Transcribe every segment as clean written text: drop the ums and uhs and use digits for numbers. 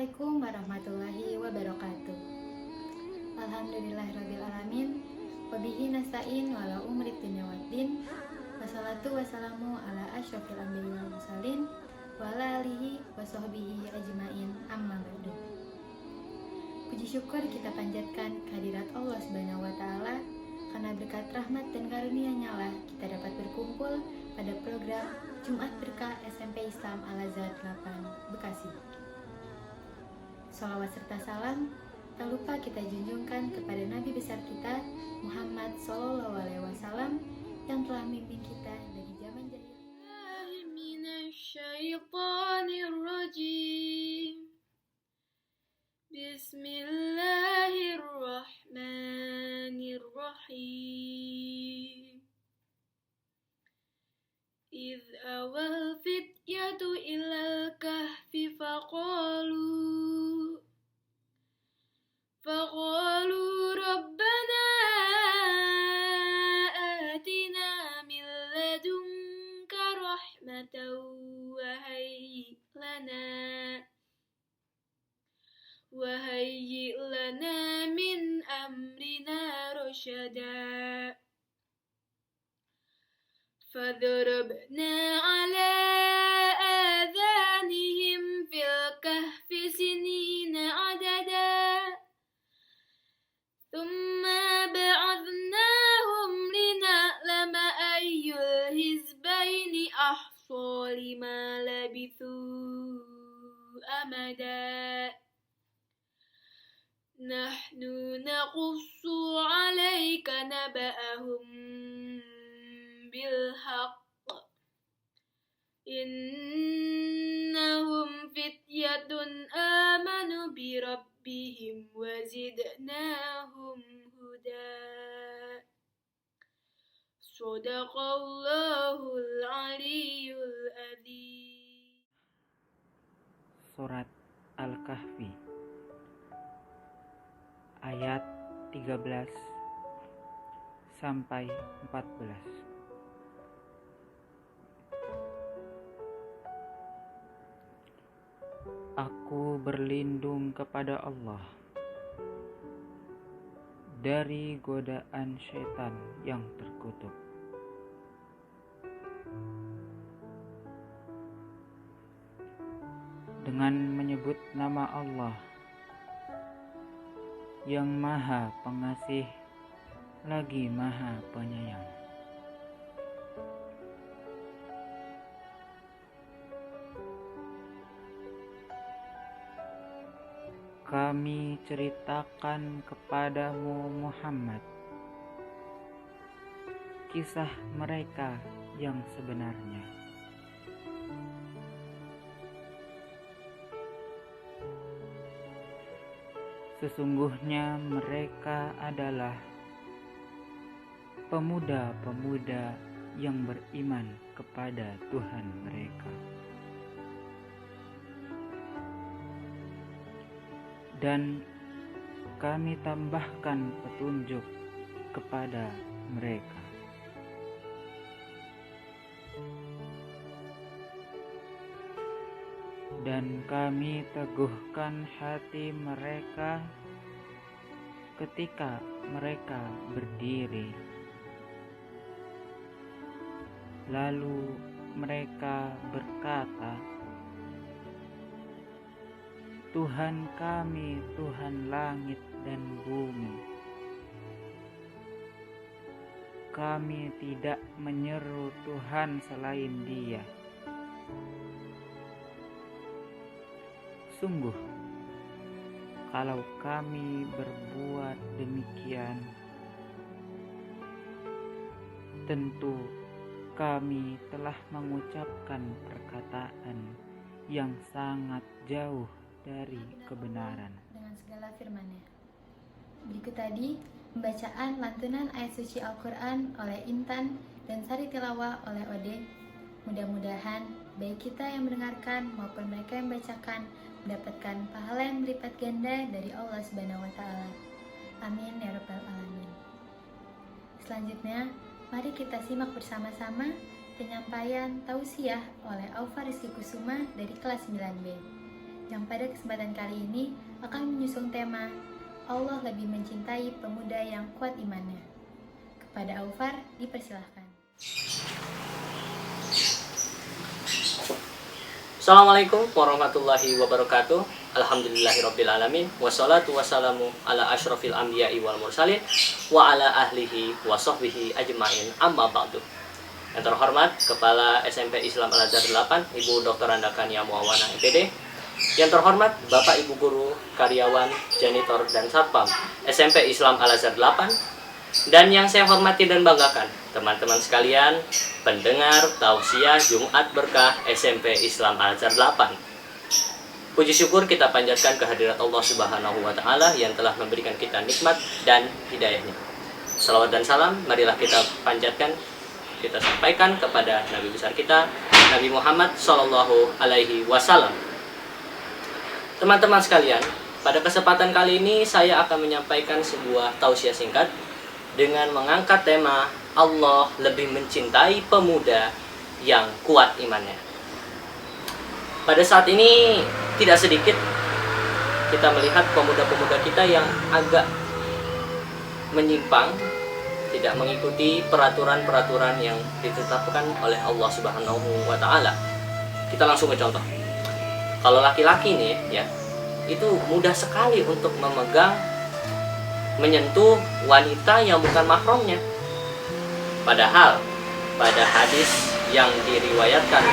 Assalamualaikum warahmatullahi wabarakatuh. Alhamdulillahirrabbilalamin. Wabihi nasta'in wala umri dunya waddin. Wassalatu wassalamu ala asyrafil anbiya'i wal mursalin wa ala alihi wa sahbihi ajmain amma ba'du. Puji syukur kita panjatkan kehadirat Allah Subhanahu wa taala karena berkat rahmat dan karunia-Nya lah kita dapat berkumpul pada program Jumat Berkah SMP Islam Al-Azhar 8 Bekasi. Salawat serta salam tak lupa kita junjungkan kepada Nabi besar kita Muhammad SAW yang telah memimpin kita dari zaman jahiliyah. Bismillahirrahmanirrahim. إذ أوى الفتية إلى الكهف فقالوا ربنا آتنا من لدنك رحمة وهيئ لنا من أمرنا رشدا فضربنا على آذانهم في الكهف سنين عددا ثم بعثناهم لنعلم أي الحزبين أحصى لما لبثوا أمدا نحن نقص عليك نبأهم بالحق إنهم فتية آمنوا بربهم وزدناهم هدى صدق الله العلي العظيم. Surat Al-Kahfi ayat 13 sampai 14. Aku berlindung kepada Allah dari godaan syaitan yang terkutuk. Dengan menyebut nama Allah yang Maha Pengasih lagi Maha Penyayang. Kami ceritakan kepadamu Muhammad kisah mereka yang sebenarnya. Sesungguhnya mereka adalah pemuda-pemuda yang beriman kepada Tuhan mereka. Dan kami tambahkan petunjuk kepada mereka. Dan kami teguhkan hati mereka ketika mereka berdiri. Lalu mereka berkata, Tuhan kami, Tuhan langit dan bumi. Kami tidak menyeru Tuhan selain Dia. Sungguh, kalau kami berbuat demikian, tentu kami telah mengucapkan perkataan yang sangat jauh dari kebenaran. Dengan segala firman-Nya. Berikut tadi pembacaan lantunan ayat suci Al-Quran oleh Intan dan sari tilawah oleh Ode. Mudah-mudahan baik kita yang mendengarkan maupun mereka yang membacakan mendapatkan pahala yang berlipat ganda dari Allah Subhanahu wa taala. Amin ya rabbal alamin. Selanjutnya, mari kita simak bersama-sama penyampaian tausiah oleh Aufa Rizky Kusuma dari kelas 9B. yang pada kesempatan kali ini akan menyusung tema Allah lebih mencintai pemuda yang kuat imannya. Kepada Aufar, dipersilahkan. Assalamualaikum warahmatullahi wabarakatuh. Alhamdulillahirrabbilalamin. Wassalatu wassalamu ala ashrafil anbiya'i wal mursalin wa ala ahlihi wa sahbihi ajma'in, amma ba'du. Yang terhormat Kepala SMP Islam Al-Azhar 8, Ibu Dr. Andakania Muawana MPD. Yang terhormat Bapak Ibu Guru, karyawan, janitor, dan satpam SMP Islam Al-Azhar 8. Dan yang saya hormati dan banggakan, teman-teman sekalian, pendengar tausiah Jumat Berkah SMP Islam Al-Azhar 8. Puji syukur kita panjatkan kehadirat Allah Subhanahu wa Ta'ala yang telah memberikan kita nikmat dan hidayahnya. Salawat dan salam marilah kita panjatkan, kita sampaikan kepada Nabi besar kita, Nabi Muhammad Sallallahu Alaihi Wasallam. Teman-teman sekalian, pada kesempatan kali ini saya akan menyampaikan sebuah tausiah singkat dengan mengangkat tema Allah lebih mencintai pemuda yang kuat imannya. Pada saat ini tidak sedikit kita melihat pemuda-pemuda kita yang agak menyimpang, tidak mengikuti peraturan-peraturan yang ditetapkan oleh Allah Subhanahu wa Ta'ala. Kita langsung ke contoh. Kalau laki-laki nih ya, itu mudah sekali untuk memegang, menyentuh wanita yang bukan mahramnya. Padahal pada hadis yang diriwayatkan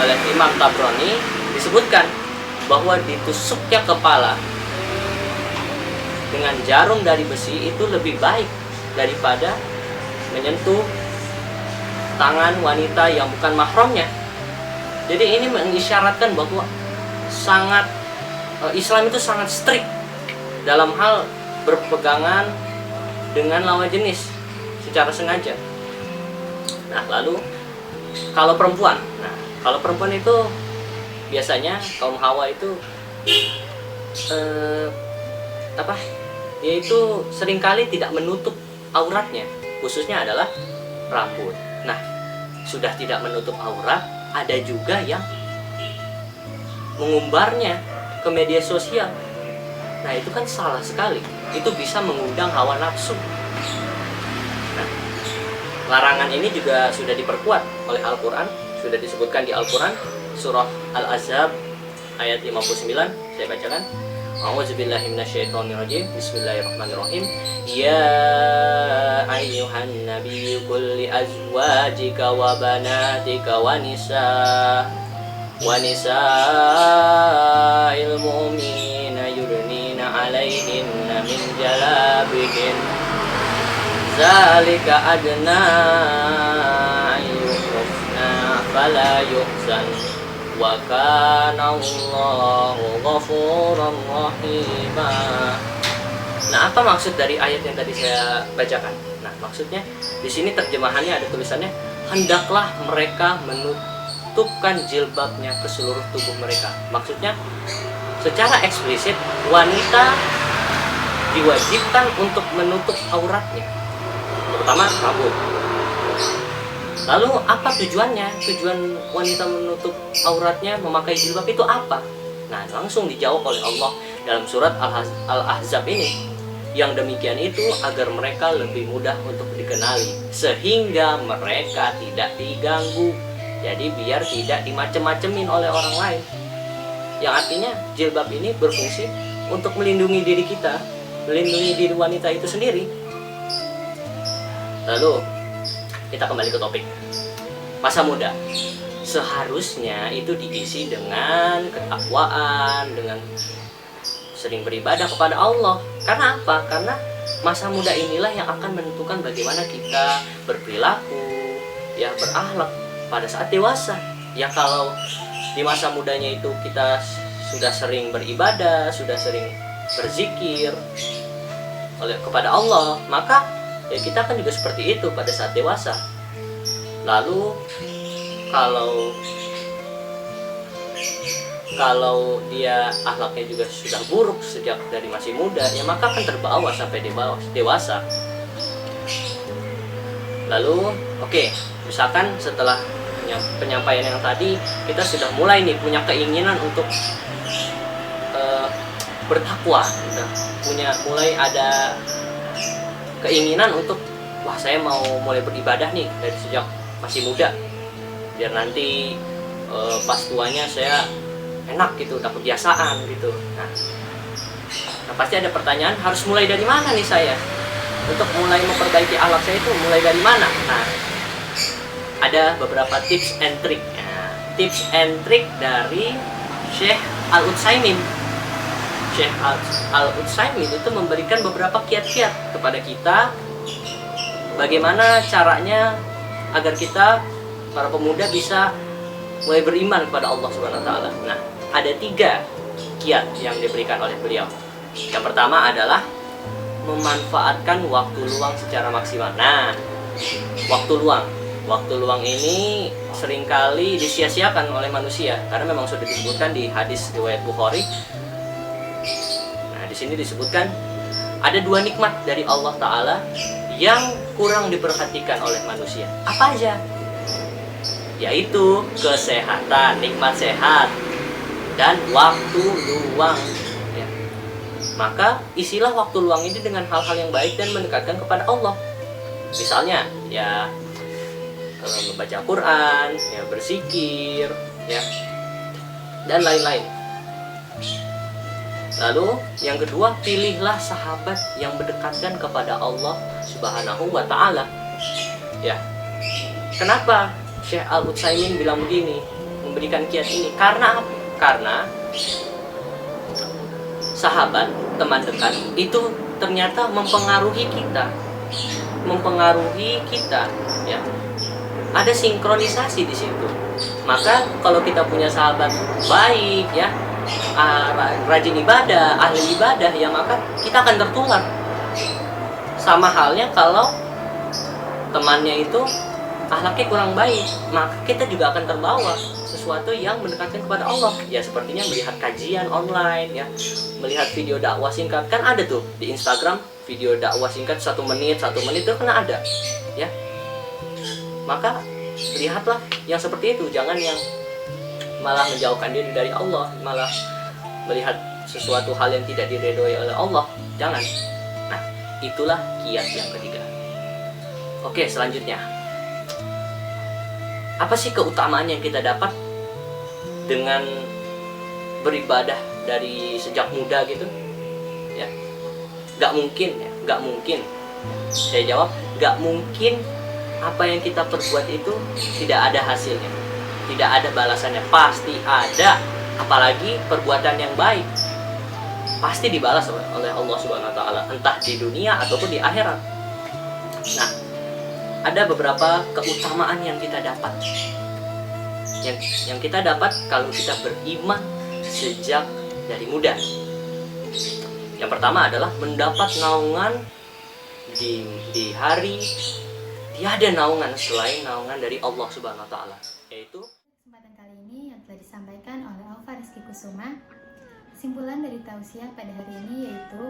oleh Imam Tabrani disebutkan bahwa ditusuknya kepala dengan jarum dari besi itu lebih baik daripada menyentuh tangan wanita yang bukan mahramnya. Jadi ini mengisyaratkan bahwa Islam itu sangat strict dalam hal berpegangan dengan lawan jenis secara sengaja. Nah, lalu kalau perempuan, itu biasanya kaum Hawa itu yaitu seringkali tidak menutup auratnya, khususnya adalah rambut. Nah, sudah tidak menutup aurat, ada juga yang mengumbarnya ke media sosial. Nah, itu kan salah sekali. Itu bisa mengundang hawa nafsu. Nah, larangan ini juga sudah diperkuat oleh Al-Quran, sudah disebutkan di Al-Quran, surah Al-Ahzab ayat 59, saya bacakan. A'udzubillahi minasyaitonirrajim. Bismillahirrahmanirrahim. Ya ayyuhan nabiyyu qul li azwajika wa banatika wa nisa'il mu'minina yudnina 'alaihinna min jalabihin zalika adna ayyukhna fala yuhzan wa kana Allahu ghafuran rahima. Nah, apa maksud dari ayat yang tadi saya bacakan? Nah, maksudnya di sini terjemahannya ada tulisannya, hendaklah mereka menutupkan jilbabnya ke seluruh tubuh mereka. Maksudnya secara eksplisit wanita diwajibkan untuk menutup auratnya, terutama rambut. Lalu apa tujuannya? Tujuan wanita menutup auratnya, memakai jilbab itu apa? Nah, langsung dijawab oleh Allah dalam surat Al-Ahzab ini. Yang demikian itu agar mereka lebih mudah untuk dikenali, sehingga mereka tidak diganggu. Jadi biar tidak dimacem-macemin oleh orang lain. Yang artinya jilbab ini berfungsi untuk melindungi diri kita, melindungi diri wanita itu sendiri. Lalu kita kembali ke topik. Masa muda seharusnya itu diisi dengan ketakwaan, dengan sering beribadah kepada Allah. Karena apa? Karena masa muda inilah yang akan menentukan bagaimana kita berperilaku, ya, berakhlak pada saat dewasa. Ya, kalau di masa mudanya itu kita sudah sering beribadah, sudah sering berzikir kepada Allah, maka ya kita kan juga seperti itu pada saat dewasa. Lalu kalau dia akhlaknya juga sudah buruk sejak dari masih muda, ya maka akan terbawa sampai dewasa. Lalu misalkan setelah penyampaian yang tadi kita sudah mulai nih punya keinginan untuk bertakwa, gitu. Mulai ada keinginan untuk wah saya mau mulai beribadah nih dari sejak masih muda, biar nanti pas tuanya saya enak gitu, udah kebiasaan gitu. Nah pasti ada pertanyaan, harus mulai dari mana nih saya untuk mulai memperbaiki akhlak saya, itu mulai dari mana? Nah ada beberapa tips and trick. Nah, tips and trick dari Syekh Al-Utsaimin. Syekh Al-Utsaimin itu memberikan beberapa kiat-kiat kepada kita bagaimana caranya agar kita para pemuda bisa mulai beriman kepada Allah Subhanahu wa taala. Nah, ada 3 kiat yang diberikan oleh beliau. Yang pertama adalah memanfaatkan waktu luang secara maksimal. Nah, waktu luang ini seringkali disia-siakan oleh manusia karena memang sudah disebutkan di hadis riwayat Bukhari. Nah, di sini disebutkan ada 2 nikmat dari Allah Ta'ala yang kurang diperhatikan oleh manusia. Apa aja? Yaitu kesehatan, nikmat sehat, dan waktu luang. Ya. Maka isilah waktu luang ini dengan hal-hal yang baik dan mendekatkan kepada Allah. Misalnya, ya membaca Quran, ya berzikir, ya, dan lain-lain. Lalu yang kedua, pilihlah sahabat yang mendekatkan kepada Allah Subhanahu wa taala. Ya. Kenapa Syekh Al-Utsaimin bilang begini, memberikan kiat ini? Karena apa? Karena sahabat, teman dekat itu ternyata mempengaruhi kita, ya. Ada sinkronisasi di situ. Maka kalau kita punya sahabat baik, ya, rajin ibadah, ahli ibadah, ya, maka kita akan tertular. Sama halnya kalau temannya itu akhlaknya kurang baik, maka kita juga akan terbawa sesuatu yang mendekatkan kepada Allah. Ya sepertinya melihat kajian online, ya, melihat video dakwah singkat, kan ada tuh di Instagram video dakwah singkat 1 menit itu kan ada, ya. Maka lihatlah yang seperti itu, jangan yang malah menjauhkan diri dari Allah, malah melihat sesuatu hal yang tidak diridhoi oleh Allah. Jangan. Nah, itulah kiat yang ketiga. Oke, selanjutnya. Apa sih keutamaan yang kita dapat dengan beribadah dari sejak muda gitu? Ya. Gak mungkin. Saya jawab, gak mungkin apa yang kita perbuat itu tidak ada hasilnya, tidak ada balasannya. Pasti ada, apalagi perbuatan yang baik pasti dibalas oleh Allah Subhanahu wa taala, entah di dunia ataupun di akhirat. Nah, ada beberapa keutamaan yang kita dapat, yang kita dapat kalau kita beriman sejak dari muda. Yang pertama adalah mendapat naungan di hari tiada naungan selain naungan dari Allah Subhanahu wa taala, yaitu Kesempatan kali ini yang telah disampaikan oleh Alfa Rizky Kusuma. Kesimpulan dari tausiah pada hari ini yaitu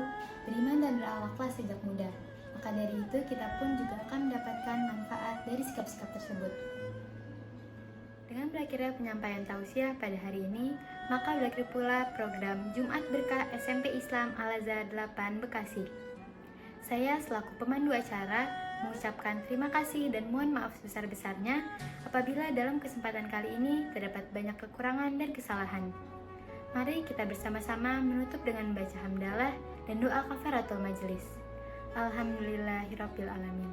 beriman dan berakhlaklah sejak muda. Maka dari itu kita pun juga akan mendapatkan manfaat dari sikap-sikap tersebut. Dengan berakhirnya penyampaian tausiah pada hari ini, maka berakhir pula program Jumat Berkah SMP Islam Al-Azhar 8 Bekasi. Saya selaku pemandu acara mengucapkan terima kasih dan mohon maaf sebesar-besarnya apabila dalam kesempatan kali ini terdapat banyak kekurangan dan kesalahan. Mari kita bersama-sama menutup dengan membaca hamdalah dan doa kafaratul majelis. Alhamdulillahirabbil alamin.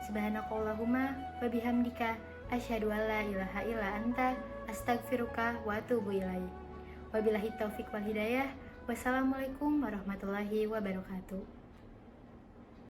Subhanakallahumma wa bihamdika asyhadu an la ilaha illa anta astaghfiruka wa atubu ilaik. Wabillahi taufik wal hidayah. Wassalamualaikum warahmatullahi wabarakatuh.